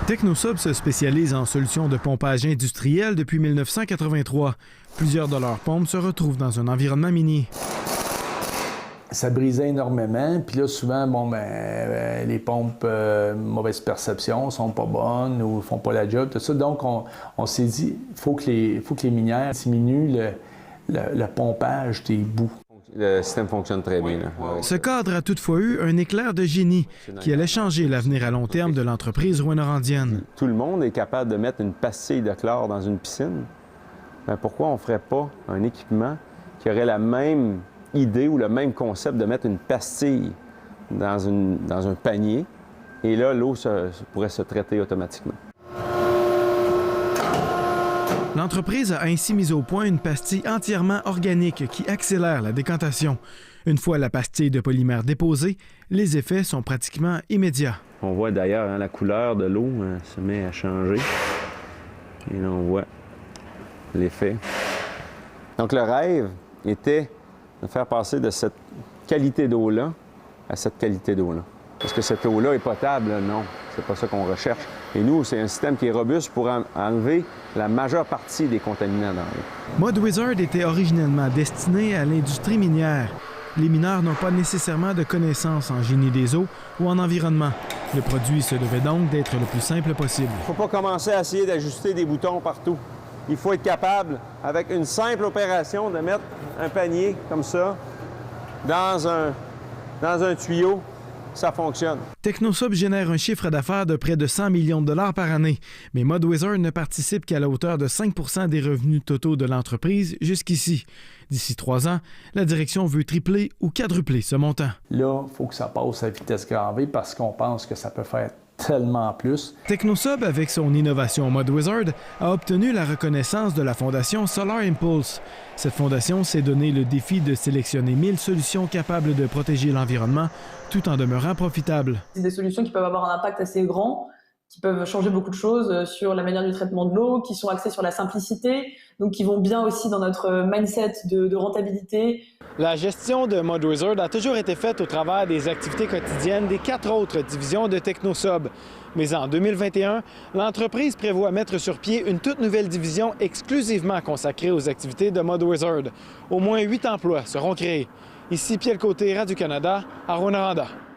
Technosub se spécialise en solutions de pompage industriel depuis 1983. Plusieurs de leurs pompes se retrouvent dans un environnement minier. Ça brisait énormément, puis là, souvent, les pompes, mauvaise perception, sont pas bonnes ou font pas la job, tout ça. Donc, on s'est dit, il faut que les minières diminuent le pompage des bouts. Le système fonctionne très bien. Là. Ce cadre a toutefois eu un éclair de génie qui allait changer l'avenir à long terme de l'entreprise rouyn-norandienne. Tout le monde est capable de mettre une pastille de chlore dans une piscine. Bien, pourquoi on ne ferait pas un équipement qui aurait la même idée ou le même concept de mettre une pastille dans un panier et là, l'eau pourrait se traiter automatiquement. L'entreprise a ainsi mis au point une pastille entièrement organique qui accélère la décantation. Une fois la pastille de polymère déposée, les effets sont pratiquement immédiats. On voit d'ailleurs la couleur de l'eau se met à changer. Et là, on voit l'effet. Donc le rêve était de faire passer de cette qualité d'eau-là à cette qualité d'eau-là. Est-ce que cette eau-là est potable? Non, c'est pas ça qu'on recherche. Et nous, c'est un système qui est robuste pour enlever la majeure partie des contaminants dans l'eau. MudWizard était originellement destiné à l'industrie minière. Les mineurs n'ont pas nécessairement de connaissances en génie des eaux ou en environnement. Le produit se devait donc d'être le plus simple possible. Il ne faut pas commencer à essayer d'ajuster des boutons partout. Il faut être capable, avec une simple opération, de mettre un panier comme ça dans un tuyau. Ça fonctionne. Technosub génère un chiffre d'affaires de près de 100 millions de dollars par année, mais MudWizard ne participe qu'à la hauteur de 5 % des revenus totaux de l'entreprise jusqu'ici. D'ici 3 ans, la direction veut tripler ou quadrupler ce montant. Là, il faut que ça passe à vitesse grand V parce qu'on pense que ça peut faire tellement plus. Technosub, avec son innovation MudWizard, a obtenu la reconnaissance de la fondation Solar Impulse. Cette fondation s'est donné le défi de sélectionner 1000 solutions capables de protéger l'environnement tout en demeurant profitables. C'est des solutions qui peuvent avoir un impact assez grand, qui peuvent changer beaucoup de choses sur la manière du traitement de l'eau, qui sont axées sur la simplicité, donc qui vont bien aussi dans notre mindset de rentabilité. La gestion de MudWizard a toujours été faite au travers des activités quotidiennes des 4 autres divisions de Technosub. Mais en 2021, l'entreprise prévoit mettre sur pied une toute nouvelle division exclusivement consacrée aux activités de MudWizard. Au moins 8 emplois seront créés. Ici Pierre Côté, Radio-Canada, à Rouyn-Noranda.